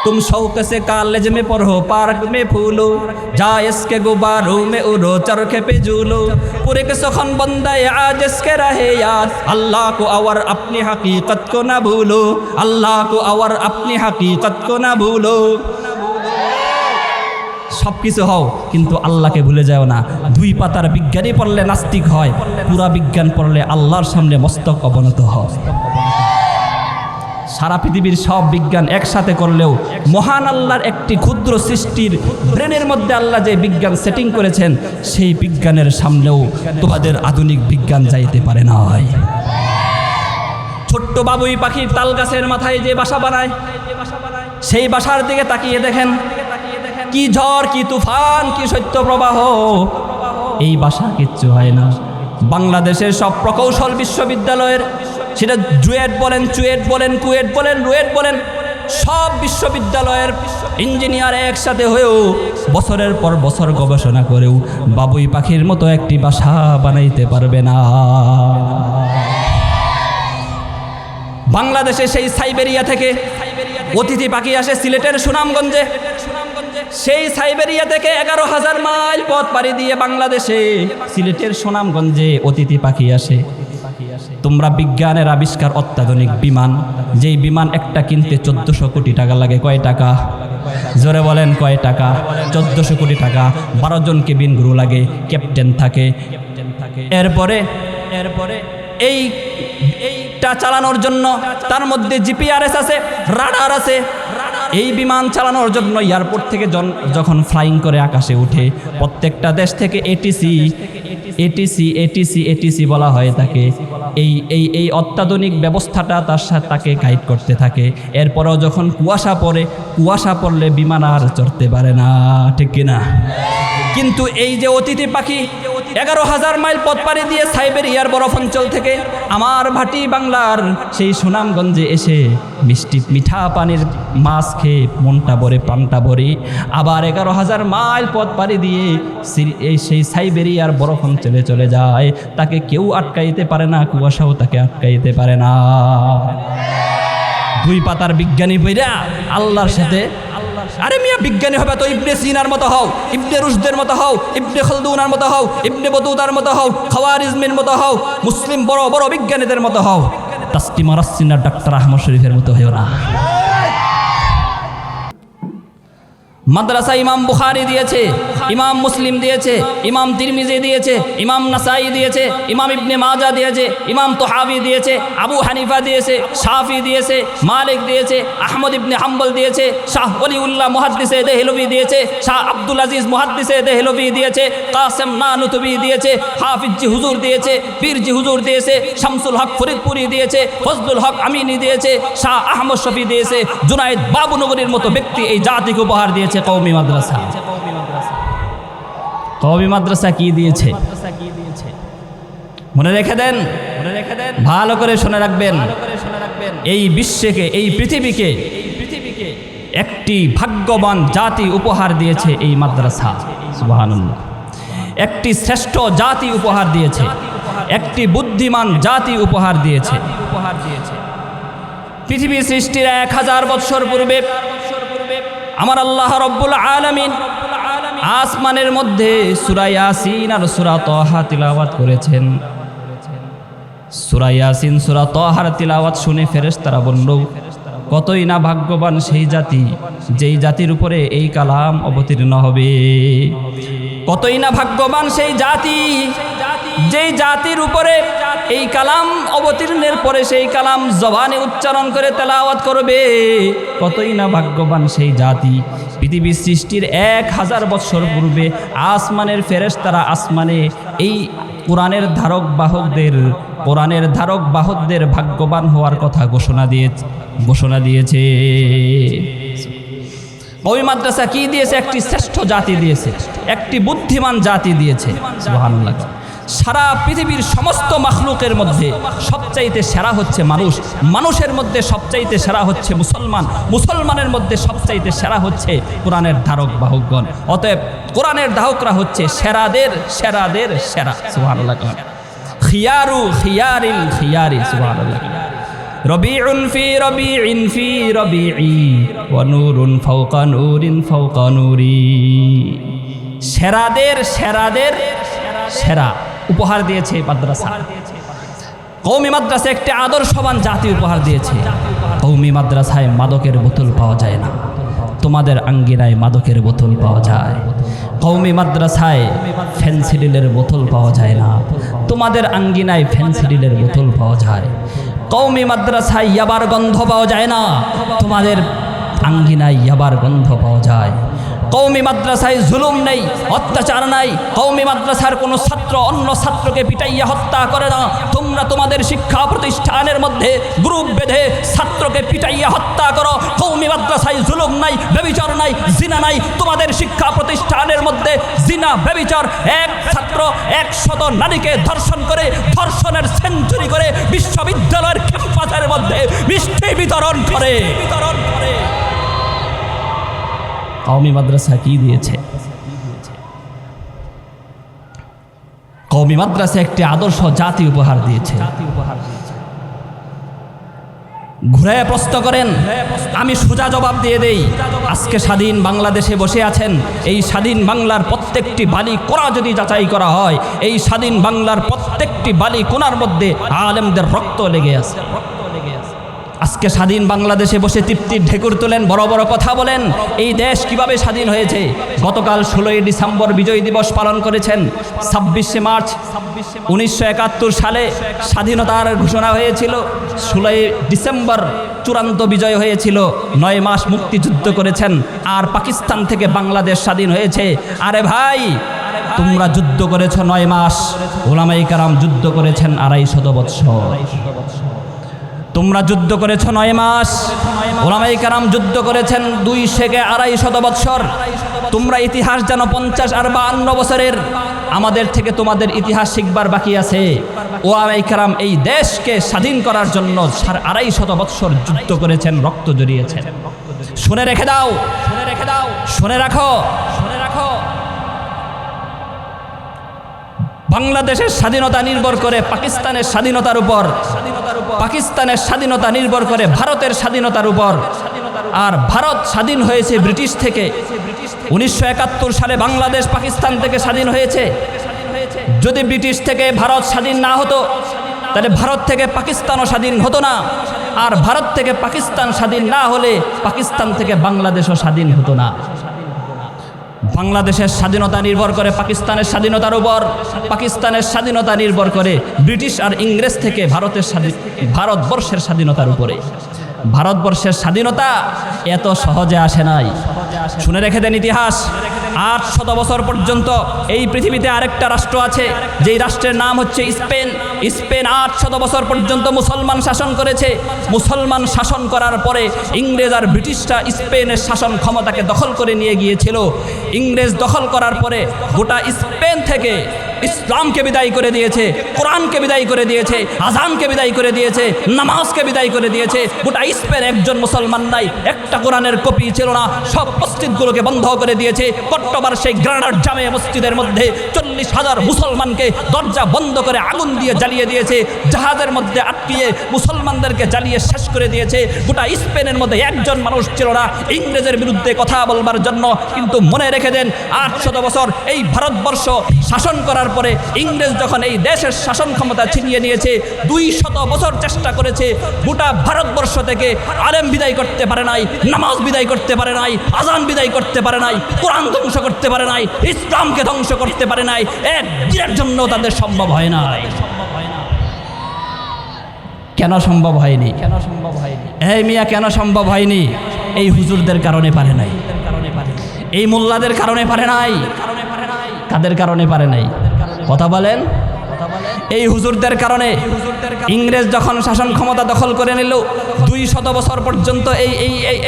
तुम शौक से कॉलेज में पढ़ो, पार्क में फूलो, जा इसके गुब्बारों में उड़ो, चरखे पे झूलो, पूरे के सखन बंदा आज इसके रहे याद, अल्लाह को और अपनी हकीकत को ना भूलो, अल्लाह को और अपनी हकीकत को ना भूलो। সব কিছু হও কিন্তু আল্লাহকে ভুলে যাও না। দুই পাতার বিজ্ঞানী পড়লে নাস্তিক হয়, পুরা বিজ্ঞান পড়লে আল্লাহর সামনে মস্তক অবনত হয়। সারা পৃথিবীর সব বিজ্ঞান একসাথে করলেও মহান আল্লাহর একটি ক্ষুদ্র সৃষ্টির ব্রেনের মধ্যে আল্লাহ যে বিজ্ঞান সেটিং করেছেন সেই বিজ্ঞানের সামনেও তোমাদের আধুনিক বিজ্ঞান যাইতে পারে না। ছোট্ট বাবুই পাখির তাল গাছের মাথায় যে বাসা বানায়, সেই বাসার দিকে তাকিয়ে দেখেন কি ঝড়, কি তুফান, কি শৈত্য প্রবাহ, এই বাসা কিচ্ছু হয় না। বাংলাদেশের সব প্রকৌশল বিশ্ববিদ্যালয়ের, সেটা জুয়েট বলেন, চুয়েট বলেন, কুয়েট বলেন, রুয়েট বলেন, সব বিশ্ববিদ্যালয়ের ইঞ্জিনিয়ার একসাথে হয়েও বছরের পর বছর গবেষণা করেও বাবুই পাখির মতো একটি বাসা বানাইতে পারবে না। বাংলাদেশে সেই সাইবেরিয়া থেকে অতিথি পাখি আসে সিলেটের সুনামগঞ্জে, সেই সাইবেরিয়া থেকে 11,000 মাইল পথ পাড়ি দিয়ে বাংলাদেশে সিলেটের সুনামগঞ্জে অতিথি পাখি আসে। তোমরা বিজ্ঞানের আবিষ্কার অত্যাধুনিক বিমান, যেই বিমান একটা কিনতে 1400 কোটি টাকা লাগে। কয় টাকা? জোরে বলেন কয় টাকা? 1400 কোটি টাকা। 12 জন কেবিন ক্রু লাগে, ক্যাপ্টেন থাকে। এরপরে এইটা চালানোর জন্য তার মধ্যে জিপিআরএস আছে, রাডার আছে। এই বিমান চালানোর জন্য এয়ারপোর্ট থেকে যখন ফ্লাইং করে আকাশে উঠে, প্রত্যেকটা দেশ থেকে এটিসি বলা হয় তাকে। এই অত্যাধুনিক ব্যবস্থাটা তার সাথে তাকে গাইড করতে থাকে। এরপরেও যখন কুয়াশা পড়লে বিমান আর চড়তে পারে না, ঠিক কিনা? কিন্তু এই যে অতিথি পাখি 11,000 মাইল পথ পাড়ি দিয়ে সাইবেরিয়ার বরফ অঞ্চল থেকে আমার ভাটি বাংলার সেই সুনামগঞ্জে এসে মিঠা পানির মাছ খেয়ে মনটা ভরে প্রাণটা ভরে, আবার 11,000 মাইল পথ পাড়ি দিয়ে সেই সাইবেরিয়ার বরফ অঞ্চলে চলে যায়। তাকে কেউ আটকাইতে পারে না, কুয়াশাও তাকে আটকাইতে পারে না। দুই পাতার বিজ্ঞানী বইরা আল্লাহর সাথে, আরে মিয়া বিজ্ঞানী হবে তো ইবনে সিনার মতো হও, ইবনে রুশদের মতো হও, ইবনে খালদুনার মতো হও, ইবনে বতুতার মতো হও, খাওয়ারিজমির মতো হও, মুসলিম বড় বড় বিজ্ঞানীদের মতো হও। তাসলিমা রাসিনা ডাক্তার আহমদ শরীফের মতো হও না। মাদ্রাসা ইমাম বুখারী দিয়েছে, ইমাম মুসলিম দিয়েছে, ইমাম তিরমিজি দিয়েছে, ইমাম নাসাই দিয়েছে, ইমাম ইবনে মাজা দিয়েছে, ইমাম তোহাবি দিয়েছে, আবু হানিফা দিয়েছে, শাফি দিয়েছে, মালিক দিয়েছে, আহমদ ইবনে হাম্বল দিয়েছে, শাহ ওলিউল্লাহ মুহাদ্দিসে দেহলভি দিয়েছে, শাহ আব্দুল আজিজ মুহাদ্দিসে দেহলভি দিয়েছে, কাসেম নানুতুবি দিয়েছে, হাফিজ জি হুজুর দিয়েছে, পীর জি হুজুর দিয়েছে, শামসুল হক ফরিদপুরি দিয়েছে, ফজলুল হক আমিনী দিয়েছে, শাহ আহমদ শফি দিয়েছে, জুনায়েদ বাবুনগরীর মতো ব্যক্তি এই জাতিকে উপহার দিয়েছে। কওমি মাদ্রাসা, কওমি মাদ্রাসা কি দিয়েছে মনে রেখে দেন, ভালো করে শুনে রাখবেন। এই বিশ্বকে, এই পৃথিবীকে একটি ভাগ্যবান জাতি উপহার দিয়েছে এই মাদ্রাসা। সুবহানাল্লাহ। একটি শ্রেষ্ঠ জাতি উপহার দিয়েছে, একটি বুদ্ধিমান জাতি উপহার দিয়েছে। পৃথিবী সৃষ্টির 1000 বৎসর পূর্বে আমার আল্লাহ রব্বুল আলামিন আসমানের মধ্যে সূরা ইয়াসিন আর সূরা তাহা তিলাওয়াত করেছেন। সূরা ইয়াসিন সূরা তাহার তিলাওয়াত শুনে ফেরেশতারা বলল, কতই না ভাগ্যবান সেই জাতি যেই জাতির উপরে এই কালাম অবতীর্ণ হবে। কতই না ভাগ্যবান সেই জাতি যেই জাতির উপরে এই কালাম অবতীর্ণের পরে সেই কালাম জবানে উচ্চারণ করে তেলাওয়াত করবে। কতই না ভাগ্যবান সেই জাতি। পৃথিবী সৃষ্টির 1000 বৎসর পূর্বে আসমানের ফেরেশতারা আসমানে এই কোরআনের ধারক বাহকদের ভাগ্যবান হওয়ার কথা ঘোষণা দিয়েছে। ওই মাদ্রাসা কি দিয়েছে? একটি শ্রেষ্ঠ জাতি দিয়েছে, একটি বুদ্ধিমান জাতি দিয়েছে। সুবহানাল্লাহ। সারা পৃথিবীর সমস্ত মাখলুকের মধ্যে সবচাইতে সেরা হচ্ছে মানুষ, মানুষের মধ্যে সবচাইতে সেরা হচ্ছে মুসলমান, মুসলমানের মধ্যে সবচাইতে সেরা হচ্ছে কোরআনের ধারক বাহকগণ। অতএব কোরআনের ধারকরা হচ্ছে সেরাদের সেরা। সুবহানাল্লাহ। খিয়ারু খিয়ারিল খিয়ারি। সুবহানাল্লাহ। রবিউন ফি রবিইন ফি রবিই ওয়া নূরুন ফাওকা নূরিন ফাওকা নূরি। সেরাদের সেরা উপহার দিয়েছে মাদ্রাসা। কওমি মাদ্রাসা একটি আদর্শবান জাতি উপহার দিয়েছে। কওমি মাদ্রাসায় মাদকের বোতল পাওয়া যায় না, তোমাদের আঙ্গিনায় মাদকের বোতল পাওয়া যায়। কওমি মাদ্রাসায় ফেনসিডিলের বোতল পাওয়া যায় না, তোমাদের আঙ্গিনায় ফেনসিডিলের বোতল পাওয়া যায়। কওমি মাদ্রাসায় ইয়াবার গন্ধ পাওয়া যায় না, তোমাদের আঙ্গিনায় ইয়াবার গন্ধ পাওয়া যায়। কওমি মাদ্রাসায় জুলুম নেই, অত্যাচার নাই। কওমি মাদ্রাসার কোনো ছাত্র অন্য ছাত্রকে পিটাইয়া হত্যা করে না। তোমরা তোমাদের শিক্ষা প্রতিষ্ঠানের মধ্যে গ্রুপ বেঁধে ছাত্রকে পিটাইয়া হত্যা করো। কওমি মাদ্রাসায় জুলুম নাই, ব্যভিচার নাই, জিনা নাই। তোমাদের শিক্ষা প্রতিষ্ঠানের মধ্যে জিনা, ব্যভিচার, এক ছাত্র 100 নারীকে ধর্ষণ করে, ধর্ষণের সেঞ্চুরি করে বিশ্ববিদ্যালয়ের ক্যাম্পাসের মধ্যে মিষ্টি বিতরণ করে। কওমি মাদ্রাসা কি দিয়েছে? কওমি মাদ্রাসা একটি আদর্শ জাতি উপহার দিয়েছে। ঘুরে প্রশ্ন করেন, আমি সোজা জবাব দিয়ে দেই। আজকে স্বাধীন বাংলাদেশে বসে আছেন, এই স্বাধীন বাংলার প্রত্যেকটি বালি কোণা যদি যাচাই করা হয়, এই স্বাধীন বাংলার প্রত্যেকটি বালি কোণার মধ্যে আলেমদের রক্ত লেগে আছে। আজকে স্বাধীন বাংলাদেশে বসে তৃপ্তির ঢেকুর তোলেন, বড় বড় কথা বলেন। এই দেশ কিভাবে স্বাধীন হয়েছে? গতকাল 16ই ডিসেম্বর বিজয় দিবস পালন করেছেন। 26শে মার্চ 1971 সালে স্বাধীনতার ঘোষণা হয়েছিল। 16ই ডিসেম্বর চূড়ান্ত বিজয় হয়েছিল। 9 মাস মুক্তিযুদ্ধ করেছেন, আর পাকিস্তান থেকে বাংলাদেশ স্বাধীন হয়েছে। আরে ভাই, তোমরা যুদ্ধ করেছ 9 মাস, ওলামায়ে কেরাম যুদ্ধ করেছেন 250 বৎসর। তোমরা যুদ্ধ করেছ 9 মাস, ওলামায়ে কেরাম যুদ্ধ করেছেন 200 থেকে 250 বৎসর। তোমরা ইতিহাস জানো 50 আর 52 বছরের। আমাদের থেকে তোমাদের ইতিহাস শিখবার বাকি আছে। ওলামায়ে কেরাম এই দেশকে স্বাধীন করার জন্য 250 বৎসর যুদ্ধ করেছেন, রক্ত ঝরিয়েছেন। শুনে রেখে দাও, শুনে রাখো। বাংলাদেশের স্বাধীনতা নির্ভর করে পাকিস্তানের স্বাধীনতার উপর, পাকিস্তানের স্বাধীনতা নির্ভর করে ভারতের স্বাধীনতার উপর। আর ভারত স্বাধীন হয়েছে ব্রিটিশ থেকে। 1971 সালে বাংলাদেশ পাকিস্তান থেকে স্বাধীন হয়েছে। যদি ব্রিটিশ থেকে ভারত স্বাধীন না হতো, তাহলে ভারত থেকে পাকিস্তানও স্বাধীন হতো না। আর ভারত থেকে পাকিস্তান স্বাধীন না হলে পাকিস্তান থেকে বাংলাদেশও স্বাধীন হতো না। বাংলাদেশের স্বাধীনতা নির্ভর করে পাকিস্তানের স্বাধীনতার উপর, পাকিস্তানের স্বাধীনতা নির্ভর করে ব্রিটিশ আর ইংরেজ থেকে ভারতবর্ষের স্বাধীনতার উপরে। ভারতবর্ষের স্বাধীনতা এত সহজে আসে নাই। শুনে রেখে দেন ইতিহাস। 800 বছর পর্যন্ত এই পৃথিবীতে আরেকটা রাষ্ট্র আছে, যেই রাষ্ট্রের নাম হচ্ছে স্পেন। স্পেন 800 বছর পর্যন্ত মুসলমান শাসন করেছে। মুসলমান শাসন করার পরে ইংরেজ আর ব্রিটিশরা স্পেনের শাসন ক্ষমতাকে দখল করে নিয়ে গিয়েছিল। ইংরেজ দখল করার পরে গোটা স্পেন থেকে ইসলামকে বিদায় করে দিয়েছে, কোরআনকে বিদায় করে দিয়েছে, আজানকে বিদায় করে দিয়েছে, নামাজকে বিদায় করে দিয়েছে। গোটা স্পেন একজন মুসলমান নাই, একটা কোরআনের কপি ছিল না। সব মসজিদগুলোকে বন্ধ করে দিয়েছে। কট্টবার সেই গ্রানাড জামে মসজিদের মধ্যে 40,000 মুসলমানকে দরজা বন্ধ করে আগুন দিয়ে জ্বালিয়ে দিয়েছে। জাহাজের মধ্যে আটকিয়ে মুসলমানদেরকে জ্বালিয়ে শেষ করে দিয়েছে। গোটা স্পেনের মধ্যে একজন মানুষ ছিল না ইংরেজের বিরুদ্ধে কথা বলবার জন্য। কিন্তু মনে রেখে দেন, 800 বছর এই ভারতবর্ষ শাসন করার পরে ইংরেজ যখন এই দেশের শাসন ক্ষমতা ছিনিয়ে নিয়েছে, 200 বছর চেষ্টা করেছে। গোটা ভারতবর্ষ থেকে আলেম বিদায় করতে পারে নাই, নামাজ বিদায় করতে পারে নাই, আজান বিদায় করতে পারে নাই, কোরআন ধ্বংস করতে পারে নাই, ইসলামকে ধ্বংস করতে পারে নাই। এক দিনের জন্য তাদের সম্ভব হয় নাই। কেন সম্ভব হয়নি? এই মিয়া, কেন সম্ভব হয়নি? এই হুজুরদের কারণে পারে নাই, এই মোল্লাদের কারণে পারে নাই। কাদের কারণে পারে নাই? কথা বলেন। এই হুজুরদের কারণে। ইংরেজ যখন শাসন ক্ষমতা দখল করে নিল, 200 বছর পর্যন্ত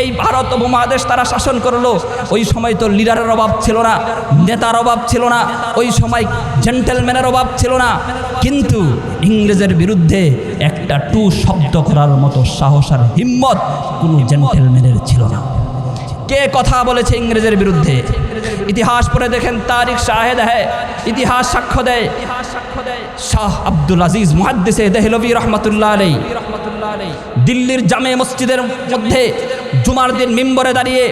এই ভারত উপমহাদেশ তারা শাসন করলো। ওই সময় তো লিডারের অভাব ছিল না, নেতার অভাব ছিল না, ওই সময় জেন্টেলম্যানের অভাব ছিল না। কিন্তু ইংরেজের বিরুদ্ধে একটা টু শব্দ করার মতো সাহস আর হিম্মত কোনো জেন্টেলম্যানের ছিল না। কে কথা বলেছে ইংরেজের বিরুদ্ধে? ইতিহাস পড়ে দেখেন, তারিখ শাহেদ হ্যায়, ইতিহাস সাক্ষ্য দেয়। শাহ আব্দুল আজিজ মুহাদ্দিসে দেহলভী রহমতুল্লাহ আলাইহি দিল্লির জামে মসজিদের মধ্যে জুমার দিন মিম্বরে দাঁড়িয়ে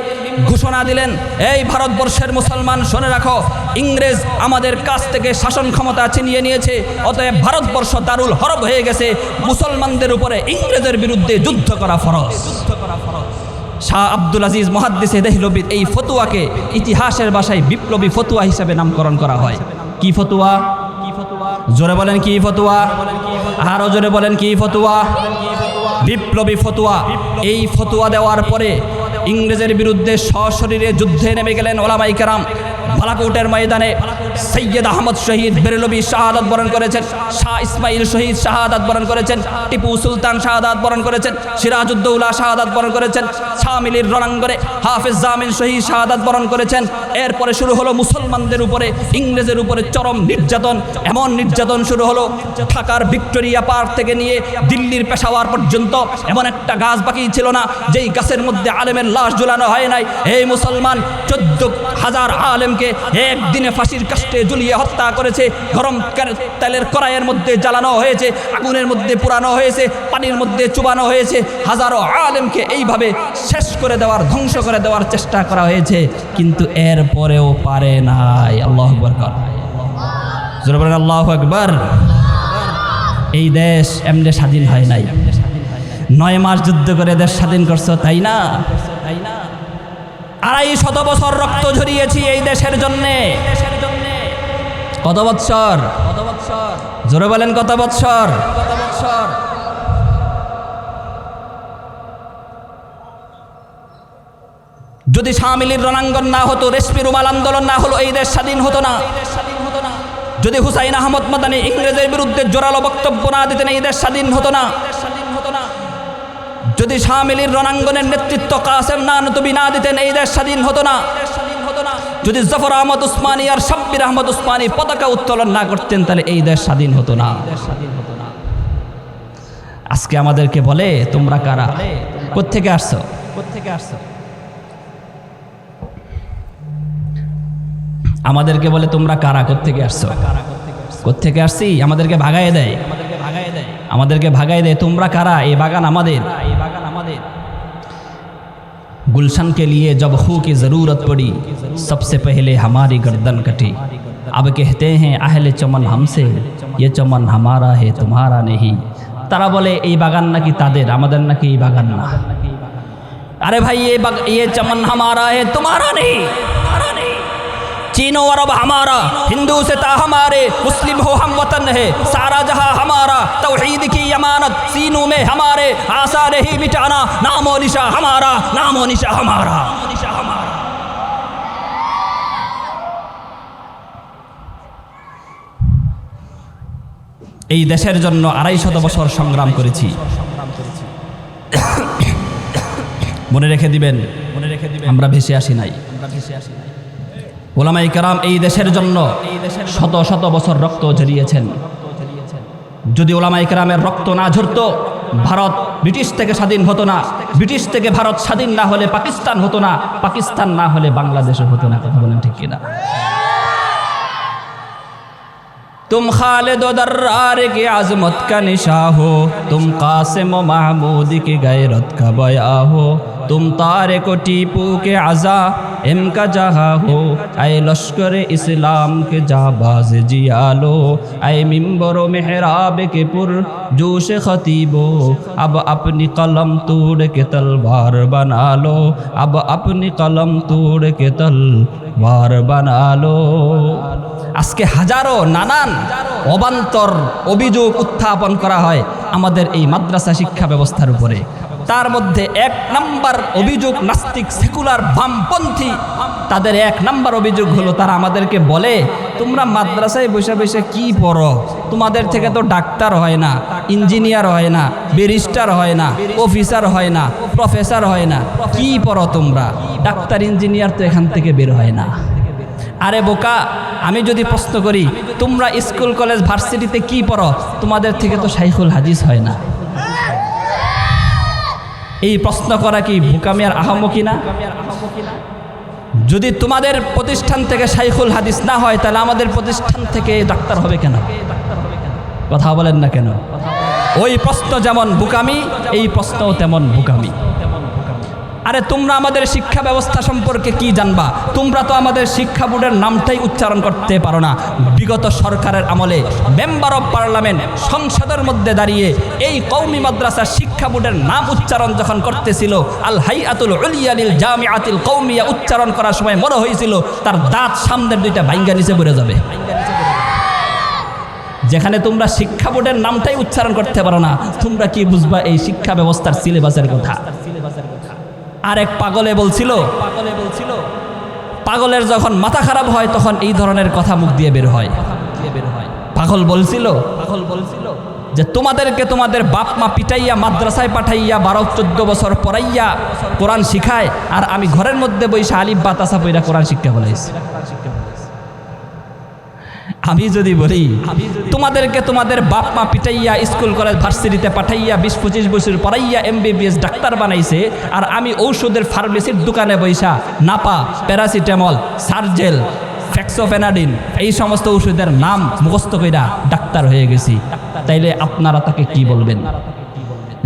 ঘোষণা দিলেন, এই ভারতবর্ষের মুসলমান শুনে রাখো, ইংরেজ আমাদের কাছ থেকে শাসন ক্ষমতা ছিনিয়ে নিয়েছে, অতএব ভারতবর্ষ দারুল হরব হয়ে গেছে, মুসলমানদের উপরে ইংরেজের বিরুদ্ধে যুদ্ধ করা ফরজ। শাহ আব্দুল আজিজ মুহাদ্দিসে দেহলভী এই ফতুয়াকে ইতিহাসের ভাষায় বিপ্লবী ফতুয়া হিসেবে নামকরণ করা হয়। কি ফতুয়া? জোরে বলেন কি ফতুয়া? আরো জোরে বলেন কি ফতুয়া? বিপ্লবী ফতুয়া। এই ফতুয়া দেওয়ার পরে ইংরেজের বিরুদ্ধে সশরীরে যুদ্ধে নেমে গেলেন ওলামায়ে কেরাম। বালাকোটের ময়দানে সৈয়দ আহমদ শহীদ বেরেলভী শাহাদাত বরণ করেছেন, শাহ ইসমাইল শহীদ শাহাদাত বরণ করেছেন, টিপু সুলতান শাহাদাত বরণ করেছেন, সিরাজউদ্দৌলা শাহাদাত বরণ করেছেন, শামিলির রণাঙ্গনে হাফেজ জামিল শহীদ শাহাদাত বরণ করেছেন। এরপরে শুরু হলো মুসলমানদের উপরে ইংরেজের উপরে চরম নির্যাতন। এমন নির্যাতন শুরু হলো, ঢাকার ভিক্টোরিয়া পার্ক থেকে নিয়ে দিল্লির পেশাওয়ার পর্যন্ত এমন একটা গাছ বাকি ছিল না যেই গাছের মধ্যে আলেমের লাশ ঝুলানো হয় নাই। এই মুসলমান 14,000 আলেমকে একদিনে ফাঁসির কাস্টে ঝুলিয়ে হত্যা করেছে। গরম তেলের কড়াইয়ের মধ্যে জ্বালানো হয়েছে, আগুনের মধ্যে পোড়ানো হয়েছে, পানির মধ্যে চুবানো হয়েছে। হাজারো আলেমকে এইভাবে শেষ করে দেওয়ার, ধ্বংস করে দেওয়ার চেষ্টা করা হয়েছে, কিন্তু এরপরেও পারে নাই। আল্লাহু আকবার, জোরে বলেন আল্লাহু আকবার। এই দেশ এমনি স্বাধীন হয় নাই, 9 মাস যুদ্ধ করে দেশ স্বাধীন করছো, তাই না? 250 বছর রক্ত ঝরিয়েছি এই দেশের জন্যে। কত বৎসর? জোরে বলেন কত বৎসর? যদি শামিলির রণাঙ্গন না হতো, রেশমি রুমাল আন্দোলন না হলো, এই দেশ স্বাধীন হতো না। যদি হুসাইন আহমদ মাদানী ইংরেজের বিরুদ্ধে জোরালো বক্তব্য না দিতেন, এই দেশ স্বাধীন হতো না। যদি শামিলির রণাঙ্গনের নেতৃত্ব কাসেম নানতুবি না দিতেন, এই দেশ স্বাধীন হতো না। যদি জফর আহমদ উসমানী আর শাব্বির আহমদ উসমানী পতাকা উত্তোলন না করতেন, তাহলে এই দেশ স্বাধীন হতো না। আজকে আমাদেরকে বলে, তোমরা কারা, কোত্থেকে আসছো? আমাদেরকে বলে তোমরা কারা, কোত্থেকে আসছো? কোত্থেকে আসছি? আমাদেরকে ভাগায় দেয়, তোমরা কারা? এই বাগান আমাদের। गुलशन के लिए जब खू की ज़रूरत पड़ी, सबसे पहले हमारी गर्दन कटी। अब कहते हैं अहले चमन हमसे, ये चमन हमारा है तुम्हारा नहीं। तारा बोले ये बागान ना कि तादेर, आमदर ना कि बागान ना। अरे भाई ये चमन हमारा है तुम्हारा नहीं। चीनो अरब हमारा, हिंदू से ता हमारे, मुस्लिम हो हम वतन है, सारा जहां हमारा, तौहीद की अमानत सीनों में हमारे, आशा नहीं मिटाना, नामो निशा हमारा, नामो निशा हमारा। এই দেশের জন্য 250 বছর সংগ্রাম করেছি। মনে রেখে দিবেন, আমরা ভেসে আসি নাই। ওলামায়ে কেরাম এই দেশের জন্য শত শত বছর রক্ত ঝরিয়েছেন। যদি ওলামায়ে কেরামের রক্ত না ঝরতো, ভারত ব্রিটিশ থেকে স্বাধীন হতো না। ব্রিটিশ থেকে ভারত স্বাধীন না হলে পাকিস্তান হতো না। পাকিস্তান না হলে বাংলাদেশও হতো না। কথা বলেন ঠিক কিনা? तुम खालिद दर्रार की आजमत का निशा हो, तुम कासिम महमूद की गैरत का बया हो, तुम तारिक टीपू के अज़ा इम का जहा हो, ऐ लश्कर इस्लाम के जाबाज जियालो, ऐ मिंबर मेहराब के पुर जोश खतीबो, अब अपनी कलम तोड़ के तलवार बना लो, अब अपनी कलम तोड़ के तलवार बना लो। আজকে হাজারো নানান অবান্তর অভিযোগ উত্থাপন করা হয় আমাদের এই মাদ্রাসা শিক্ষা ব্যবস্থার উপরে। তার মধ্যে 1 নাম্বার অভিযোগ নাস্তিক সেকুলার বামপন্থী, তাদের 1 নাম্বার অভিযোগ হলো তারা আমাদেরকে বলে, তোমরা মাদ্রাসায় বসে বসে কি পড়ো? তোমাদের থেকে তো ডাক্তার হয় না, ইঞ্জিনিয়ার হয় না, ব্যারিস্টার হয় না, অফিসার হয় না, প্রফেসর হয় না, কি পড়ো তোমরা? ডাক্তার ইঞ্জিনিয়ার তো এখান থেকে বের হয় না। আরে বোকা, আমি যদি প্রশ্ন করি তোমরা স্কুল কলেজ ভার্সিটিতে কি পড়ো? তোমাদের থেকে তো শাইখুল হাদিস হয় না। এই প্রশ্ন করা কি বোকামি আর আহামকি না? যদি তোমাদের প্রতিষ্ঠান থেকে শাইখুল হাদিস না হয়, তাহলে আমাদের প্রতিষ্ঠান থেকে ডাক্তার হবে কেন? কথা বলেন না কেন? ওই প্রশ্ন যেমন বোকামি, এই প্রশ্নও তেমন বোকামি। আরে তোমরা আমাদের শিক্ষা ব্যবস্থা সম্পর্কে কি জানবা? তোমরা তো আমাদের শিক্ষা বোর্ডের নামটাই উচ্চারণ করতে পারো না। বিগত সরকারের আমলে মেম্বার অফ পার্লামেন্ট সংসদের মধ্যে দাঁড়িয়ে এই কওমি মাদ্রাসা শিক্ষা বোর্ডের নাম উচ্চারণ যখন করতেছিল, আল হাইয়াতুল উলিয়া লিল জামিআতিল কওমিয়া উচ্চারণ করার সময় মনে হয়েছিল তার দাঁত সামনের দুইটা ভাইঙ্গা নিচে পড়ে যাবে। যেখানে তোমরা শিক্ষা বোর্ডের নামটাই উচ্চারণ করতে পারো না, তোমরা কি বুঝবা এই শিক্ষা ব্যবস্থার সিলেবাসের কথা? আরেক পাগলে বলছিল, পাগলের যখন মাথা খারাপ হয় তখন এই ধরনের কথা মুখ দিয়ে বের হয়। পাগল বলছিল যে তোমাদেরকে তোমাদের বাপ মা পিটাইয়া মাদ্রাসায় পাঠাইয়া 12-14 বছর পড়াইয়া কোরআন শিখায়, আর আমি ঘরের মধ্যে বইসা আলিফ বা তাসা পইরা কোরআন শিক্ষা বলাইছি। আমি যদি বলি তোমাদেরকে তোমাদের বাপ মা পিটাইয়া স্কুল কলেজ ভার্সিটিতে পাঠাইয়া 20-25 বছর পড়াইয়া MBBS ডাক্তার বানাইছে, আর আমি ঔষধের ফার্মেসির দোকানে বইসা নাপা, প্যারাসিটামল, সার্জেল, ফ্যাক্সোফেনাডিন এই সমস্ত ওষুধের নাম মুখস্থ কইরা ডাক্তার হয়ে গেছি, তাইলে আপনারা তাকে কি বলবেন?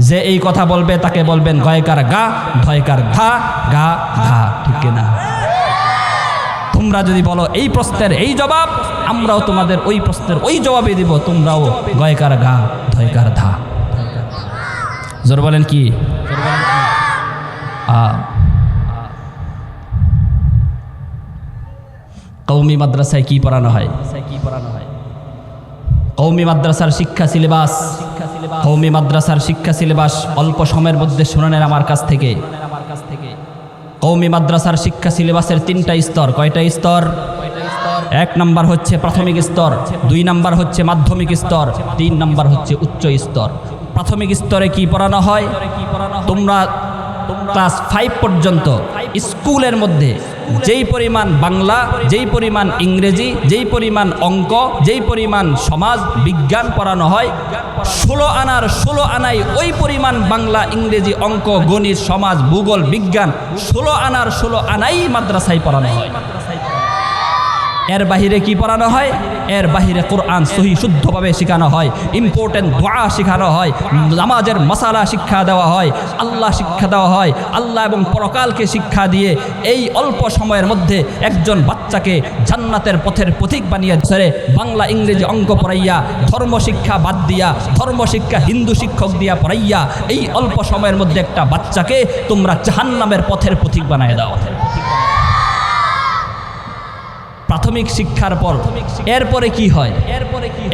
যে এই কথা বলবে তাকে বলবেন গয়কার গা ধয়কার ঘা গা ঘা, ঠিক না? তোমরা যদি বলো এই প্রশ্নের এই জবাব, আমরাও তোমাদের ওই প্রশ্নের ওই জবাবই দিব, তোমরাও গয়কার গা ধয়কার ধা। জোর বলেন কি? কওমি মাদ্রাসায় কি পড়ানো হয়? কওমি মাদ্রাসার শিক্ষা সিলেবাস, কওমি মাদ্রাসার শিক্ষা সিলেবাস অল্প সময়ের মধ্যে শুনে নেন আমার কাছ থেকে। কওমি মাদ্রাসার শিক্ষা সিলেবাসের 3টা স্তর। কয়টা স্তর? 1 নাম্বার হচ্ছে প্রাথমিক স্তর, 2 নাম্বার হচ্ছে মাধ্যমিক স্তর, 3 নাম্বার হচ্ছে উচ্চ স্তর। প্রাথমিক স্তরে কি পড়ানো হয়? তোমরা ক্লাস 5 পর্যন্ত স্কুলের মধ্যে যেই পরিমাণ বাংলা, যেই পরিমাণ ইংরেজি, যেই পরিমাণ অঙ্ক, যেই পরিমাণ সমাজ বিজ্ঞান পড়ানো হয়, 16 আনার 16 আনাই ওই পরিমাণ বাংলা, ইংরেজি, অঙ্ক, গণিত, সমাজ, ভূগোল, বিজ্ঞান 16 আনার 16 আনাই মাদ্রাসায় পড়ানো হয়। এর বাহিরে কি পড়ানো হয়? এর বাহিরে কোরআন সহি শুদ্ধভাবে শেখানো হয়, ইম্পর্টেন্ট দোয়া শেখানো হয়, নামাজের মাসালা শিক্ষা দেওয়া হয়, আল্লাহ শিক্ষা দেওয়া হয়। আল্লাহ এবং পরকালকে শিক্ষা দিয়ে এই অল্প সময়ের মধ্যে একজন বাচ্চাকে জান্নাতের পথের পথিক বানিয়ে ছেড়ে বাংলা, ইংরেজি, অঙ্ক পড়াইয়া, ধর্ম শিক্ষা বাদ দিয়া, ধর্ম শিক্ষা হিন্দু শিক্ষক দিয়া পড়াইয়া এই অল্প সময়ের মধ্যে একটা বাচ্চাকে তোমরা জাহান্নামের পথের পথিক বানিয়ে দাও। প্রাথমিক শিক্ষার পর এরপরে কি হয়?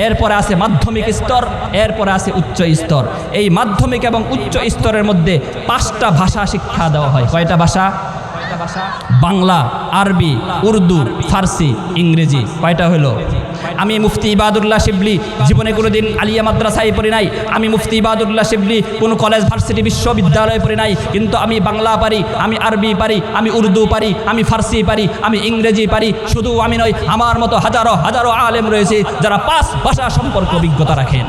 এরপরে আছে মাধ্যমিক স্তর, এরপরে আছে উচ্চ স্তর। এই মাধ্যমিক এবং উচ্চ স্তরের মধ্যে 5টা ভাষা শিক্ষা দেওয়া হয়। কয়টা ভাষা? বাংলা, আরবি, উর্দু, ফার্সি, ইংরেজি। কয়টা হলো? আমি মুফতি ইবাদুল্লাহ শিবলি জীবনে কোনোদিন আলিয়া মাদ্রাসায় পড়ি নাই। আমি মুফতি ইবাদুল্লাহ শিবলি কোনো কলেজ, ভার্সিটি, বিশ্ববিদ্যালয়ে পড়ি নাই, কিন্তু আমি বাংলা পারি, আমি আরবি পারি, আমি উর্দু পারি, আমি ফার্সি পারি, আমি ইংরেজি পারি। শুধু আমি নই, আমার মতো হাজারো হাজারো আলেম রয়েছে যারা 5 ভাষা সম্পর্কে অভিজ্ঞতা রাখেন।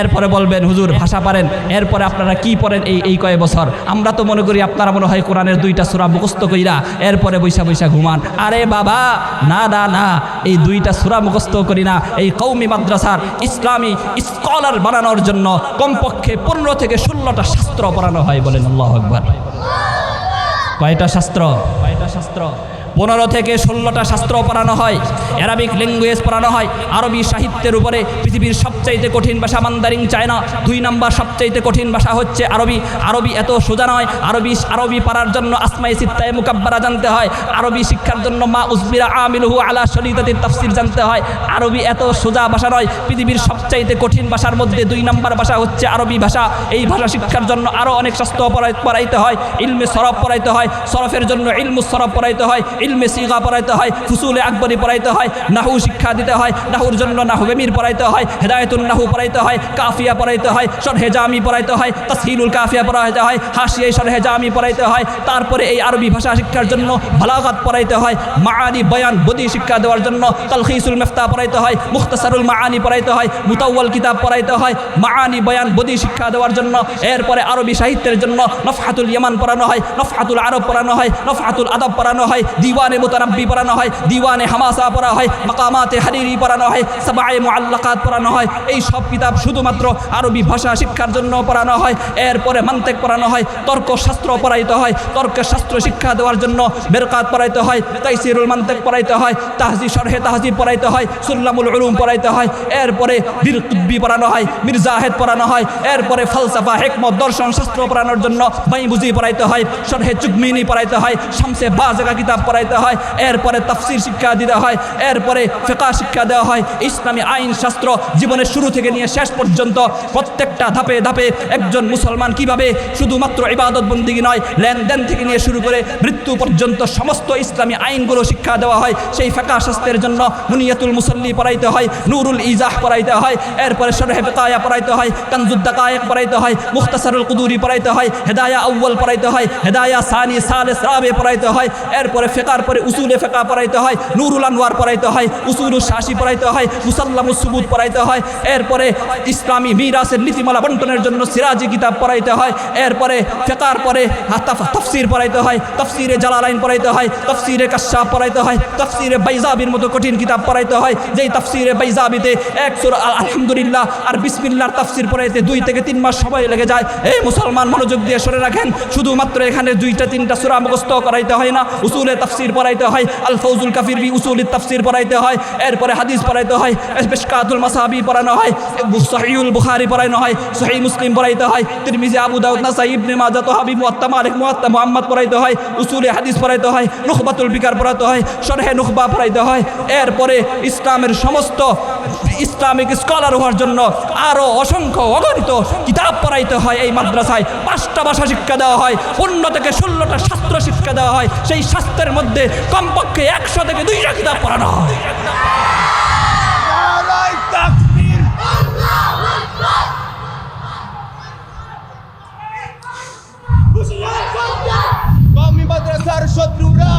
এরপরে বলবেন হুজুর ভাষা পারেন, এরপরে আপনারা কি পড়েন এই কয়েক বছর? আমরা তো মনে করি আপনারা মনে হয় কোরআনের 2টা সূরা মুখস্থ কইরা এরপরে বৈশা বৈশা ঘুমান। আরে বাবা, না না না, এই 2টা সূরা মুখস্থ করি না। এই কওমি মাদ্রাসার ইসলামী স্কলার বানানোর জন্য কমপক্ষে 15 থেকে 16টা শাস্ত্র পড়ানো হয়। বলেন আল্লাহু আকবার। কয়টা শাস্ত্র? 15 থেকে 16টা শাস্ত্র পড়ানো হয়। অ্যারাবিক ল্যাঙ্গুয়েজ পড়ানো হয়। আরবি সাহিত্যের উপরে পৃথিবীর সবচাইতে কঠিন ভাষা মান্দারিং চায়না। 2 নাম্বার সবচাইতে কঠিন ভাষা হচ্ছে আরবি। আরবি এত সোজা নয়। আরবি পড়ার জন্য আসমায়ে সিত্তায়ে মুকাব্বারা জানতে হয়। আরবি শিক্ষার জন্য মা উসবিরা আমিলুহু আলা শরীতাতিত তাফসীর জানতে হয়। আরবি এত সোজা ভাষা নয়। পৃথিবীর সবচাইতে কঠিন ভাষার মধ্যে 2 নাম্বার ভাষা হচ্ছে আরবি ভাষা। এই ভাষা শিক্ষার জন্য আরও অনেক শাস্ত্র পড়াইতে হয়। ইলমে সরফ পড়াইতে হয়। সরফের জন্য ইলমুস সরফ পড়াইতে হয়। ইলমে সিগা পড়াইতে হয়। ফুসুলে আকবরি পড়াইতে হয়। নাহু শিক্ষা দিতে হয়। নাহুর জন্য নাহু বেমির পড়াইতে হয়। হেদায়েতুন নাহু পড়াইতে হয়। কাফিয়া পড়াইতে হয়। শরহে জামি পড়াইতে হয়। তাসহিলুল কাফিয়া পড়াইতে হয়। হাশিয়া শরহে জামি পড়াইতে হয়। তারপরে এই আরবি ভাষা শিক্ষার জন্য বালাগাত পড়াইতে হয়। মাআনি বয়ান বদি শিক্ষা দেওয়ার জন্য তালখিসুল মিফতা পড়াইতে হয়। মুখতাসারুল মাআনি পড়াইতে হয়। মুতাওয়াল কিতাব পড়াইতে হয়। মাআনি বয়ান বদি শিক্ষা দেওয়ার জন্য এরপরে আরবি সাহিত্যের জন্য নফহাতুল ইয়ামান পড়ানো হয়। নফহাতুল আরব পড়ানো হয়। নফহাতুল আদব পড়ানো হয়। দিওয়ানে মুতানাব্বি পড়ানো হয়, দিওয়ানে হামাসা পড়া হয়, মাকামাতে হারিরি পড়ানো হয়, সাবায়ে মুআল্লাকাত পড়ানো হয়। এই সব কিতাব শুধুমাত্র আরবি ভাষা শিক্ষার জন্য পড়ানো হয়। এরপরে মান্তেক পড়ানো হয়, তর্কশাস্ত্র পড়াইতে হয়, তর্কশাস্ত্র শিক্ষা দেওয়ার জন্য বেরকাত পড়াইতে হয়, তাইসিরুল মান্তেক পড়াইতে হয়, তাহজিব শরহে তাহজিব পড়াইতে হয়, সুল্লামুল উলুম পড়াইতে হয়। এরপরে বীর কুতুবী পড়ানো হয়, মির্জাহেদ পড়ানো হয়। এরপরে ফালসাফা, হিকমত, দর্শন শাস্ত্র পড়ানোর জন্য বাইবুজি পড়াইতে হয়, শরহে চুকমিনি পড়াইতে হয়, শামসে বাজগা কিতাব পড়াইতে হয়। এরপরে তাফসির শিক্ষা দিতে হয়। এরপরে ফিকহ শিক্ষা দেওয়া হয়। ইসলামী আইন শাস্ত্র জীবনের শুরু থেকে নিয়ে শেষ পর্যন্ত প্রত্যেকটা ধাপে ধাপে একজন মুসলমান কিভাবে শুধুমাত্র ইবাদত বন্দিগি নয়, লেনদেন থেকে নিয়ে শুরু করে মৃত্যু পর্যন্ত সমস্ত ইসলামী আইনগুলো শিক্ষা দেওয়া হয়। সেই ফিকহ শাস্ত্রের জন্য মুনিয়াতুল মুসল্লি পড়াইতে হয়, নুরুল ইজাহ পড়াইতে হয়। এরপরে শরহে ফিকায়া পড়াইতে হয়, কানজুদ দাকায়েক পড়াইতে হয়, মুখতাসারুল কুদুরি পড়াইতে হয়, হেদায়া আউয়াল পড়াইতে হয়, হেদায়া সানি সালেস রাবে পড়াইতে হয়। এরপরে ফিকহার পরে উসুলে ফিকহ পড়াইতে হয়, নুরুল আনওয়ার পড়াইতে হয়, উসুলুশ শাসি পড়াইতে হয়, মুসাল্লামুস সুবুত পড়াইতে হয়। এরপরে ইসলামী মিরাসের নীতিমালা বন্টনের জন্য সিরাজি কিতাব পড়াইতে হয়। এরপরে ফিকহার পরে তাফসির পড়াইতে হয়, তাফসিরে জালালাইন পড়াইতে হয়, তাফসিরে কাশশাফ পড়াইতে হয়, তাফসিরে বাইজাবির মতো কঠিন কিতাব পড়াইতে হয়। যেই তাফসিরে বাইজাবিতে এক সূরা আলহামদুলিল্লাহ আর বিসমিল্লাহর তাফসির পড়াইতে 2 থেকে 3 মাস সময় লেগে যায়। এই মুসলমান মনোযোগ দিয়ে শুনে রাখেন, শুধুমাত্র এখানে 2-3টা সূরা মুখস্থ করাইতে হয় না, উসুলে তাফসির পড়াইতে হয়, আল ফাউজুল কাফির বি উসুলিত তাফসির পড়াইতে হয়। এরপরে হাদিস পড়াইতে হয়, মিশকাতুল মাসাবি পড়ানো হয়, সহিহুল বুখারী পড়ানো হয়, সহিহ মুসলিম পড়াইতে হয়, তিরমিজি, আবু দাউদ, নাসাই, ইবনে মাজাহ, তাহাবি, মুওয়াত্তা মালিক, মুওয়াত্তা মুহাম্মদ পড়াইতে হয়, উসুলে হাদিস পড়াইতে হয়, নুখবাতুল ফিকার পড়াইতে হয়, শরহে নুখবা পড়াইতে হয়। এরপরে ইসলামের সমস্ত ইসলামিক স্কলার হওয়ার জন্য আরও অসংখ্য অগণিত কিতাব পড়াইতে হয়। এই মাদ্রাসায় 5টা ভাষা শিক্ষা দেওয়া হয়, 15 থেকে 16টা শাস্ত্র শিক্ষা দেওয়া হয়। সেই শাস্ত্রের মধ্যে কমপক্ষে 100 থেকে 200 কিতাব পড়ানো হয়। কওমি মাদ্রাসার শত্রুরা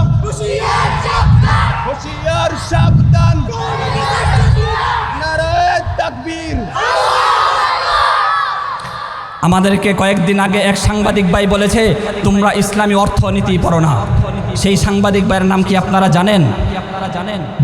হুঁশিয়ার সাবধান, নারায়ে তাকবীর। আমাদেরকে কয়েকদিন আগে এক সাংবাদিক ভাই বলেছে, তোমরা ইসলামী অর্থনীতি পড়ো না। সেই সাংবাদিক ভাইয়ের নাম কি আপনারা জানেন?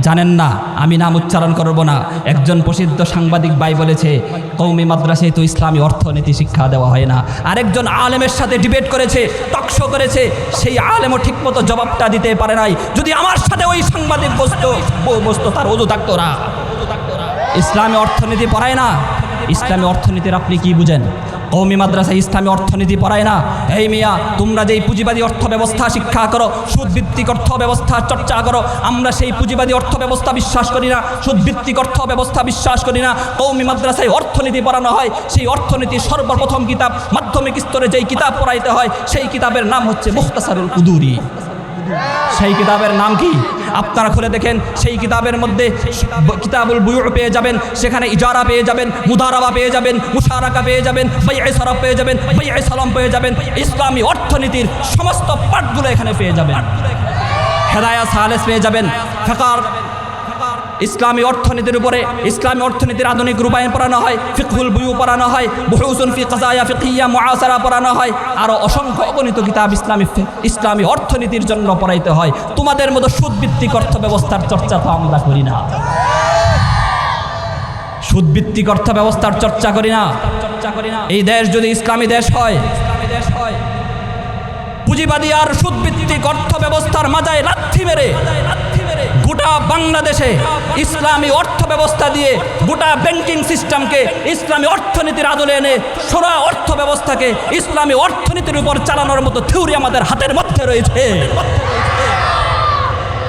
জানেন না, আমি নাম উচ্চারণ করব না। একজন প্রসিদ্ধ সাংবাদিক ভাই বলেছে, কওমি মাদ্রাসায় তো ইসলামী অর্থনীতি শিক্ষা দেওয়া হয় না। আরেকজন আলেমের সাথে ডিবেট করেছে, টকশো করেছে, সেই আলেমও ঠিকমতো জবাবটা দিতে পারে নাই। যদি আমার সাথে ওই সাংবাদিক বসতো তার ওযু থাকতো না। ইসলামী অর্থনীতি পড়ায় না। ইসলামী অর্থনীতির আপনি কি বুঝেন? কওমি মাদ্রাসায় ইসলামী অর্থনীতি পড়ায় না। এই মিয়া, তোমরা যেই পুঁজিবাদী অর্থ ব্যবস্থা শিক্ষা করো, সুদভিত্তিক অর্থ ব্যবস্থা চর্চা করো, আমরা সেই পুঁজিবাদী অর্থ ব্যবস্থা বিশ্বাস করি না, সুদভিত্তিক অর্থ ব্যবস্থা বিশ্বাস করি না। কওমি মাদ্রাসায় অর্থনীতি পড়ানো হয়। সেই অর্থনীতির সর্বপ্রথম কিতাব, মাধ্যমিক স্তরে যেই কিতাব পড়াইতে হয়, সেই কিতাবের নাম হচ্ছে মুখতাসারুল কুদুরি। সেই কিতাবের নাম কি? আপনারা খুলে দেখেন, সেই কিতাবের মধ্যে কিতাবুল বুয়ু পেয়ে যাবেন, সেখানে ইজারা পেয়ে যাবেন, মুদারাবা পেয়ে যাবেন, মুশারাকা পেয়ে যাবেন, বাইয়ে সরফ পেয়ে যাবেন, বাইয়ে সালাম পেয়ে যাবেন। ইসলামী অর্থনীতির সমস্ত পাঠগুলো এখানে পেয়ে যাবেন। হেদায়া সালেস পেয়ে যাবেন। ফিকহ, ইসলামী অর্থনীতির উপরে ইসলামী অর্থনীতির আধুনিক রূপায়ণ পড়ানো হয়, ফিকহুল বুয়ু পড়ানো হয়, বুহুসুন ফি কাযায়া ফিকহিয়া মুআসারা পড়ানো হয়, আরও অসংখ্য অগণিত কিতাব ইসলামী অর্থনীতির জন্য পড়াইতে হয়। তোমাদের মতো সুদভিত্তিক অর্থ ব্যবস্থার চর্চা তো আমরা করি না। সুদভিত্তিক অর্থ ব্যবস্থার চর্চা করি না। এই দেশ যদি ইসলামী দেশ হয়, পুঁজিবাদী আর সুদভিত্তিক অর্থ ব্যবস্থার মাঝায় লাথি মেরে গোটা বাংলাদেশে ইসলামী অর্থ ব্যবস্থা দিয়ে গোটা ব্যাংকিং সিস্টেমকে ইসলামী অর্থনীতির আদলে এনে সোনা অর্থ ব্যবস্থাকে ইসলামী অর্থনীতির উপর চালানোর মতো থিওরি আমাদের হাতের মধ্যে রয়েছে।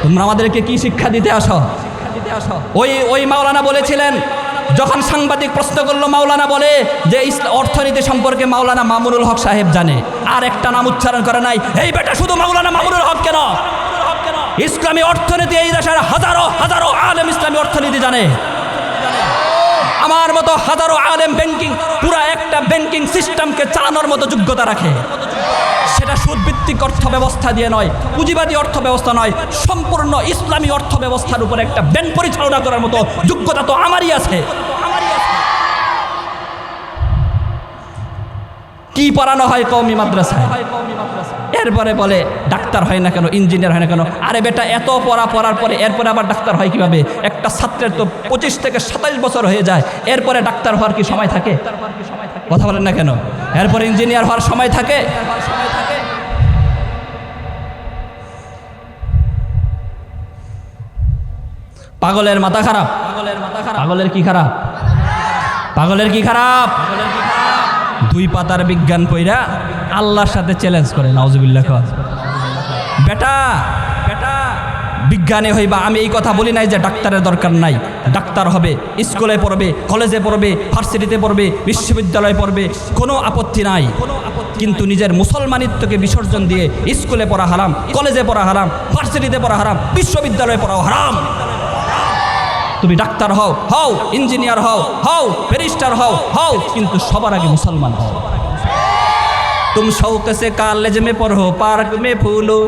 তোমরা আমাদেরকে কি শিক্ষা দিতে আসো? ওই মাওলানা বলেছিলেন, যখন সাংবাদিক প্রশ্ন করলো, মাওলানা বলে যে অর্থনীতি সম্পর্কে মাওলানা মামুনুল হক সাহেব জানে, আর একটা নাম উচ্চারণ করে নাই। এই বেটা শুধু মাওলানা মামুনুল হক কেন? ইসলামী অর্থনীতি এই দেশের হাজারো হাজারো আলেম ইসলামী অর্থনীতি জানে। আমার মতো হাজারো আলেম পুরা একটা ব্যাংকিং সিস্টেমকে চালানোর মতো যোগ্যতা রাখে। সেটা সুদভিত্তিক অর্থ ব্যবস্থা দিয়ে নয়, পুঁজিবাদী অর্থ ব্যবস্থা নয়, সম্পূর্ণ ইসলামী অর্থ ব্যবস্থার উপর একটা ব্যাংক পরিচালনা করার মতো যোগ্যতা তো আমারই আছে। কি পড়ানো হয় কওমি মাদ্রাসায়? এরপরে বলে ডাক্তার হয় না কেন, ইঞ্জিনিয়ার হয় না কেন? আরে বেটা, এত পড়ার পরে এরপরে আবার ডাক্তার হয় কিভাবে? একটা ছাত্রের তো 25 থেকে 27 বছর হয়ে যায়, এরপরে ডাক্তার হওয়ার কি সময় থাকে? কথা বলেন না কেন? এরপরে ইঞ্জিনিয়ার হওয়ার সময় থাকে? পাগলের মাথা খারাপ। পাগলের কি খারাপ? পাগলের কি খারাপ? দুই পাতার বিজ্ঞান পইরা আল্লাহর সাথে চ্যালেঞ্জ করে, নাউজুবিল্লাহ। বেটা বিজ্ঞানে হইবা, আমি এই কথা বলি নাই যে ডাক্তারের দরকার নাই। ডাক্তার হবে, স্কুলে পড়বে, কলেজে পড়বে, ভার্সিটিতে পড়বে, বিশ্ববিদ্যালয়ে পড়বে, কোনো আপত্তি নাই। কিন্তু নিজের মুসলমানিত্বকে বিসর্জন দিয়ে স্কুলে পড়া হারাম, কলেজে পড়া হারাম, ভার্সিটিতে পড়া হারাম, বিশ্ববিদ্যালয়ে পড়াও হারাম। তুমি ডাক্তার হও, ইঞ্জিনিয়ার হও, ব্যারিস্টার হও, কিন্তু সবার আগে মুসলমান হও। तुम शौक से कॉलेज में पढ़ो, पार्क में फूलो,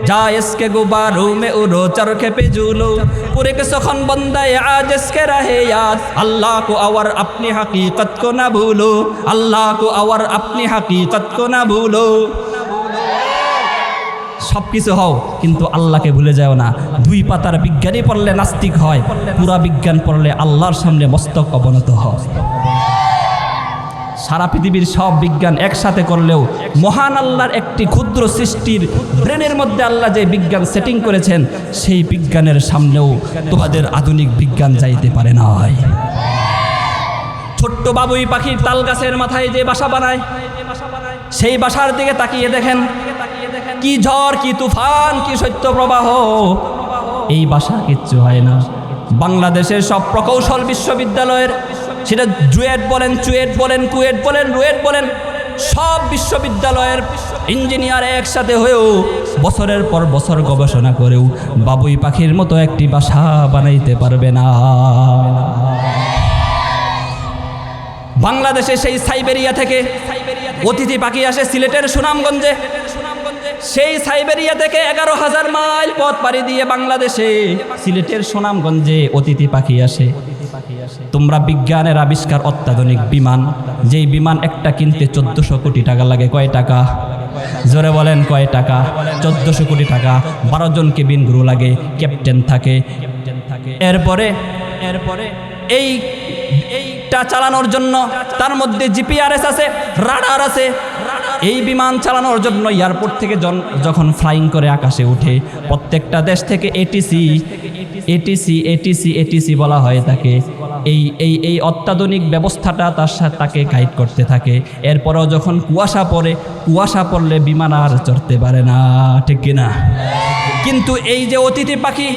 जा इसके गुब्बारों में उड़ो, चरखे पे झूलो, पूरे के सखन बंदा आज इसके रहे याद, अल्लाह को और अपनी हकीकत को ना भूलो, अल्लाह को और अपनी हकीकत को ना भूलो। সব কিছু হও কিন্তু আল্লাহকে ভুলে যাও না। দুই পাতার বিজ্ঞানী পড়লে নাস্তিক হয়, পুরা বিজ্ঞান পড়লে আল্লাহর সামনে মস্তক অবনত হয়। সারা পৃথিবীর সব বিজ্ঞান একসাথে করলেও মহান আল্লাহর একটি ক্ষুদ্র সৃষ্টির ব্রেনের মধ্যে আল্লাহ যে বিজ্ঞান সেটিং করেছেন, সেই বিজ্ঞানের সামনেও তোমাদের আধুনিক বিজ্ঞান যাইতে পারে না। ছোট্ট বাবুই পাখির তাল গাছের মাথায় যে বাসা বানায়, সেই বাসার দিকে তাকিয়ে দেখেন কি ঝড়, কি তুফান, কি শৈত্য প্রবাহ, এই বাসা কিচ্ছু হয় না। বাংলাদেশের সব প্রকৌশল বিশ্ববিদ্যালয়ের, সেটা জুয়েট বলেন, চুয়েট বলেন, কুয়েট বলেন, রুয়েট বলেন, সব বিশ্ববিদ্যালয়ের ইঞ্জিনিয়ার একসাথে হয়েও বছরের পর বছর গবেষণা করেও বাবুই পাখির মতো একটি বাসা বানাইতে পারবে না। বাংলাদেশে সেই সাইবেরিয়া থেকে অতিথি পাখি আসে সিলেটের সুনামগঞ্জে, সেই সাইবেরিয়া থেকে 11,000 মাইল পথ পাড়ি দিয়ে বাংলাদেশে সিলেটের সুনামগঞ্জে অতিথি পাখি আসে। তোমরা বিজ্ঞানের আবিষ্কার অত্যাধুনিক বিমান, যেই বিমান একটা কিনতে 1400 কোটি টাকা লাগে। কয় টাকা? জোরে বলেন কয় টাকা? 1400 কোটি টাকা। 12 জন কেবিন ক্রু লাগে, ক্যাপ্টেন থাকে। এরপরে এইটা চালানোর জন্য তার মধ্যে জিপিআরএস আছে, রাডার আছে। এই বিমান চালানোর জন্য এয়ারপোর্ট থেকে যখন ফ্লাইং করে আকাশে উঠে, প্রত্যেকটা দেশ থেকে এটিসি বলা হয় তাকে। এই অত্যাধুনিক ব্যবস্থাটা তার সাথে তাকে গাইড করতে থাকে। এরপরও যখন কুয়াশা পড়লে বিমান আর চড়তে পারে না, ঠিক কিনা? কিন্তু এই যে অতিথি পাখি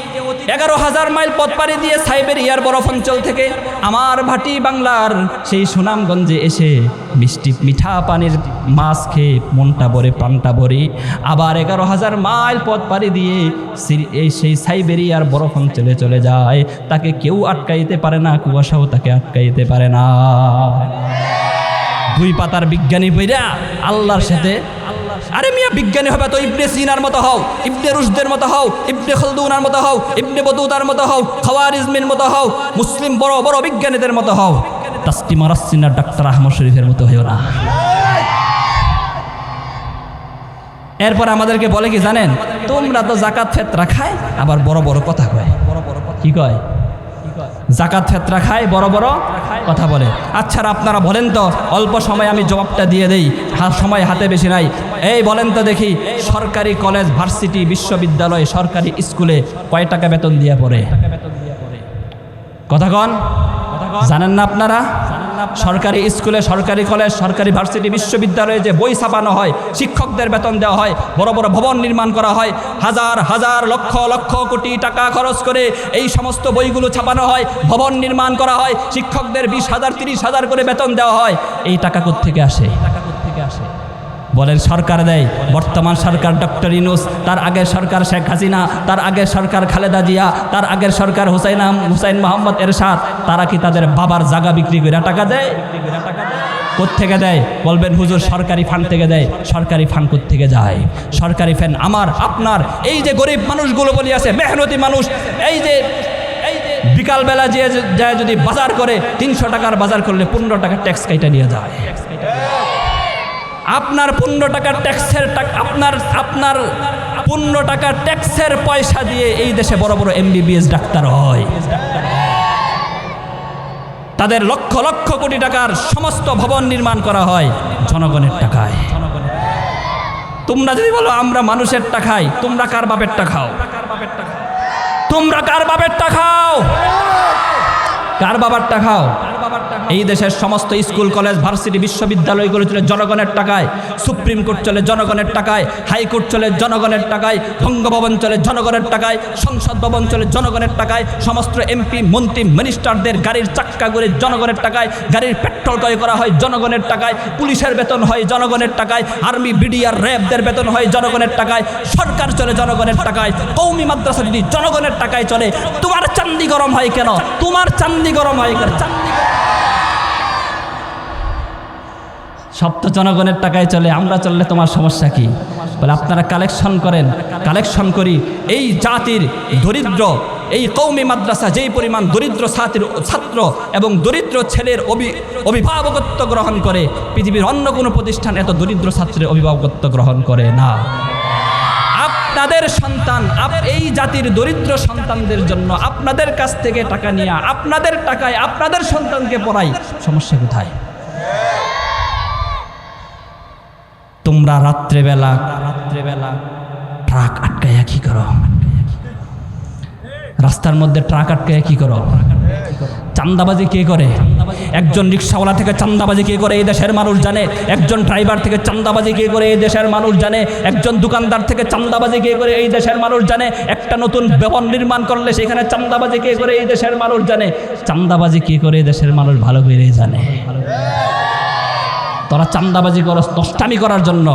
11,000 মাইল পথ পাড়ি দিয়ে সাইবেরিয়ার বরফ অঞ্চল থেকে আমার ভাটি বাংলার সেই সুনামগঞ্জে এসে মিঠা পানির মাছ খেয়ে মনটা ভরে, প্রাণটা ভরে, আবার 11,000 মাইল পথ পাড়ি দিয়ে সেই সাইবেরিয়ার বরফ অঞ্চলে চলে যায়। তাকে কেউ আটকাইতে পারে না, কুয়াশাও তাকে আটকাইতে পারে না। দুই পাতার বিজ্ঞানী বইরা আল্লাহর সাথে, আরে মিয়া বিজ্ঞানী হবে তো ইবনে সিনার মতো হও, ইবনে রুশদের মতো হও, ইবনে খালদুনার মতো হও, ইবনে বতুতার মতো হও, খাওয়ারিজমির মতো হও, মুসলিম বড় বড় বিজ্ঞানীদের মতো হও। তাসলিমা রাসিনা, ডাক্তার আহমদ শরীফের মতো হইও না। এরপর আমাদেরকে বলে কি জানেন? তোমরা তো জাকাত ফেতরা খায়, আবার বড় বড় কথা কয়। কি কয়? জাকাত ফেতরা খায়, বড় বড় কথা বলে। আচ্ছা আপনারা বলেন তো, অল্প সময় আমি জবাবটা দিয়ে দেই, সময় হাতে বেশি নাই। এই বলেন তো দেখি, সরকারি কলেজ, ভার্সিটি, বিশ্ববিদ্যালয়, সরকারি স্কুলে কয় টাকা বেতন দিয়ে পড়ে? কথা কন, জানেন না আপনারা? সরকারি স্কুলে, সরকারি কলেজ, সরকারি ভার্সিটি, বিশ্ববিদ্যালয়ে যে বই ছাপানো হয়, শিক্ষকদের বেতন দেওয়া হয়, বড় বড় ভবন নির্মাণ করা হয়, হাজার হাজার লক্ষ লক্ষ কোটি টাকা খরচ করে এই সমস্ত বইগুলো ছাপানো হয়, ভবন নির্মাণ করা হয়, শিক্ষকদের 20,000 30,000 করে বেতন দেওয়া হয়। এই টাকা কোত্থেকে আসে? বলেন সরকার দেয়। বর্তমান সরকার ডক্টর ইউনূস, তার আগের সরকার শেখ হাসিনা, তার আগের সরকার খালেদা জিয়া, তার আগের সরকার হুসাইন মোহাম্মদ এরশাদ, তারা কি তাদের বাবার জায়গা বিক্রি করে টাকা দেয়? কোত্থেকে দেয়? বলবেন হুজুর সরকারি ফান্ড থেকে দেয়। সরকারি ফান্ড কোত্থেকে যায়? সরকারি ফান্ড আমার আপনার এই যে গরিব মানুষগুলো বলি আছে, মেহনতি মানুষ, এই যে বিকালবেলা যায় যদি বাজার করে, 300 টাকার বাজার করলে 15 টাকা ট্যাক্স কাইটা নিয়ে যায়। আপনার 15 টাকার ট্যাক্সের টাকা আপনার 15 টাকার ট্যাক্সের পয়সা দিয়ে এই দেশে বড় বড় MBBS ডাক্তার হয়। তাদের লক্ষ লক্ষ কোটি টাকার সমস্ত ভবন নির্মাণ করা হয় জনগণের টাকায়। তোমরা যদি বলো আমরা মানুষের টাকায়, তোমরা কার বাপের টাকা খাও? তোমরা কার বাপের টাকা খাও? কার বাবার টাকা খাও? এই দেশের সমস্ত স্কুল কলেজ ভার্সিটি বিশ্ববিদ্যালয়গুলো চলে জনগণের টাকায়, সুপ্রিম কোর্ট চলে জনগণের টাকায়, হাইকোর্ট চলে জনগণের টাকায়, বঙ্গভবন চলে জনগণের টাকায়, সংসদ ভবন চলে জনগণের টাকায়, সমস্ত এমপি মন্ত্রী মিনিস্টারদের গাড়ির চাক্কাগুলি জনগণের টাকায়, গাড়ির পেট্রোল ক্রয় করা হয় জনগণের টাকায়, পুলিশের বেতন হয় জনগণের টাকায়, আর্মি বিডিআর র্যাবদের বেতন হয় জনগণের টাকায়, সরকার চলে জনগণের টাকায়। কওমি মাদ্রাসা যদি জনগণের টাকায় চলে, তোমার চান্দি গরম হয় কেন? তোমার চান্দি গরম হয় কেন? সব তো জনগণের টাকায় চলে, আমরা চললে তোমার সমস্যা কি? বলে আপনারা কালেকশন করেন, কালেকশন করি। এই জাতির দরিদ্র এই কওমি মাদ্রাসা যেই পরিমাণ দরিদ্র ছাত্র এবং দরিদ্র ছেলের অভিভাবকত্ব গ্রহণ করে, পৃথিবীর অন্য কোনো প্রতিষ্ঠান এত দরিদ্র ছাত্রের অভিভাবকত্ব গ্রহণ করে না। আপনাদের সন্তান, এই জাতির দরিদ্র সন্তানদের জন্য আপনাদের কাছ থেকে টাকা নিয়ে আপনাদের টাকায় আপনাদের সন্তানকে পড়াই, সমস্যা কোথায়? তোমরা রাত্রেবেলা ট্রাক আটকাইয়া কি করো? রাস্তার মধ্যে ট্রাক আটকাইয়া কি করো? চান্দাবাজি কে করে? একজন রিক্সাওয়ালা থেকে চান্দাবাজি কে করে এই দেশের মানুষ জানে। একজন ড্রাইভার থেকে চান্দাবাজি কে করে এই দেশের মানুষ জানে। একজন দোকানদার থেকে চান্দাবাজি কে করে এই দেশের মানুষ জানে। একটা নতুন ভবন নির্মাণ করলে সেখানে চান্দাবাজি কে করে এই দেশের মানুষ জানে। চান্দাবাজি কে করে এই দেশের মানুষ ভালো করে জানে। তোরা চান্দাবাজি করো নষ্টামি করার জন্য।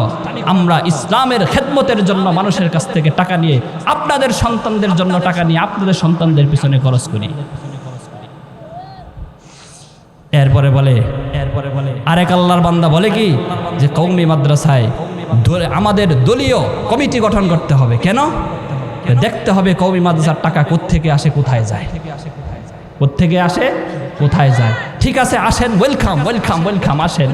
আমরা ইসলামের খেদমতের জন্য মানুষের কাছ থেকে টাকা নিয়ে আপনাদের সন্তানদের জন্য টাকা নিয়ে আপনাদের সন্তানদের পিছনে খরচ করি। এরপরে বলে আরেক আল্লাহর বান্দা বলে কি যে কওমি মাদ্রাসায় আমাদের দলীয় কমিটি গঠন করতে হবে। কেন? দেখতে হবে কওমি মাদ্রাসার টাকা কোত্থেকে আসে কোথায় যায়, কোত্থেকে আসে কোথায় যায়। ঠিক আছে, আসেন, ওয়েলকাম ওয়েলকাম ওয়েলকাম, আসেন,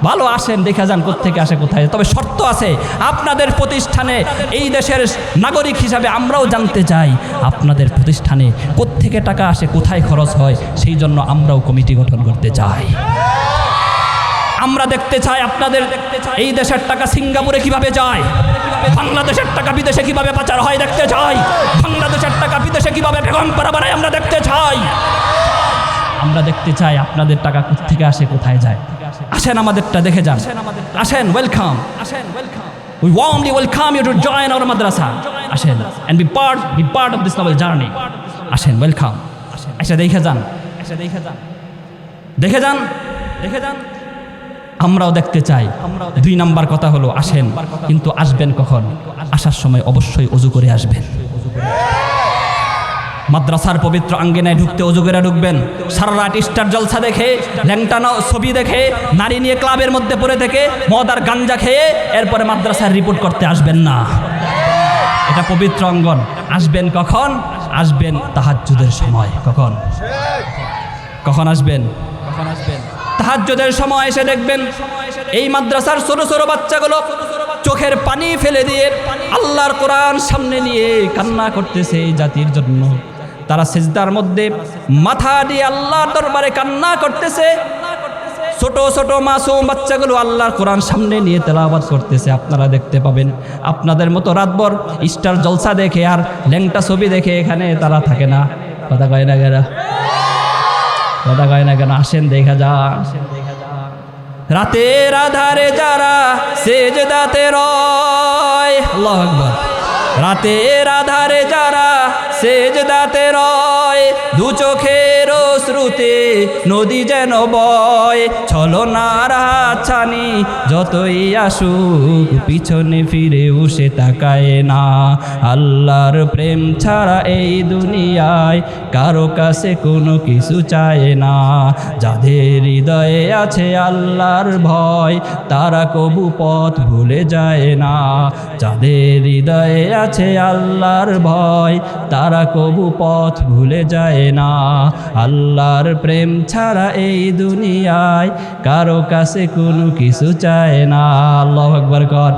ভালো, আসেন, দেখা যান কোত্থেকে আসে কোথায় যায়। তবে শর্ত আছে, আপনাদের প্রতিষ্ঠানে এই দেশের নাগরিক হিসাবে আমরাও জানতে চাই আপনাদের প্রতিষ্ঠানে কোত্থেকে টাকা আসে, কোথায় খরচ হয়। সেই জন্য আমরাও কমিটি গঠন করতে চাই। আমরা দেখতে চাই আপনাদের এই দেশের টাকা সিঙ্গাপুরে কিভাবে যায়, বাংলাদেশের টাকা বিদেশে কিভাবে পাচার হয় দেখতে চাই। বাংলাদেশের টাকা বিদেশে কিভাবে বেগম পাড়া বানায় আমরা দেখতে চাই। আমরা দেখতে চাই আপনাদের টাকা কোত্থেকে আসে কোথায় যায়। আসেন, আমাদেরটা দেখে যান। আসেন, welcome, we warmly welcome you to join our madrasa. আসেন and be part of this noble journey. আসেন, ওয়েলকাম, এসে দেখে যান, দেখে যান। আমরাও দেখতে চাই। 2 নাম্বার কথা হলো আসেন, কিন্তু আসবেন কখন? আসার সময় অবশ্যই ওযু করে আসবেন। মাদ্রাসার পবিত্র আঙ্গিনায় ঢুকতে ওযু করে ঢুকবেন। সারা রাত স্টার জলসা দেখে, ল্যাংটানা ছবি দেখে, নারী নিয়ে ক্লাবের মধ্যে পড়ে থেকে মদ আর গাঞ্জা খেয়ে এরপরে মাদ্রাসার রিপোর্ট করতে আসবেন না। এটা পবিত্র অঙ্গন। আসবেন কখন? আসবেন তাহাজ্জুদের সময়। কখন আসবেন? তাহাজ্জুদের সময় এসে দেখবেন এই মাদ্রাসার ছোট ছোট বাচ্চাগুলো চোখের পানি ফেলে দিয়ে আল্লাহর কোরআন সামনে নিয়ে কান্না করতেছে এই জাতির জন্য। তারা সিজদার মধ্যে মাথা দিয়ে আল্লাহর দরবারে কান্না করতেছে। ছোট ছোট মাসুম বাচ্চাগুলো আল্লাহর কোরআন সামনে নিয়ে তেলাওয়াত করতেছে। আপনারা দেখতে পাবেন আপনাদের মতো রাতভর স্টার জলসা দেখে আর ল্যাংটা ছবি দেখে এখানে তারা থাকে না। কথা কয় না কেন? আসেন, দেখা যান। রাতের আধারে যারা সেজদাতে রয়, আল্লাহু আকবার। রাতের আধারে যারা সেজদাতে রয়, দু চোখের অশ্রুতে নদী যেন বয়। ছলনার হাতছানি যতই আসুক পিছনে ফিরেও সে তাকায় না। আল্লাহর প্রেম ছাড়া এই দুনিয়ায় কারো কাছে কোনো কিছু চায় না। যাদের হৃদয়ে আছে আল্লাহর ভয় তারা কবু পথ ভুলে যায় না। যাদের হৃদয়ে আছে আল্লাহর ভয় তারা কবু পথ ভুলে যায় না। আল্লাহর প্রেম ছাড়া এই দুনিয়ায় কারো কাছে কোনো কিছু চায় না। আল্লাহু আকবার কর।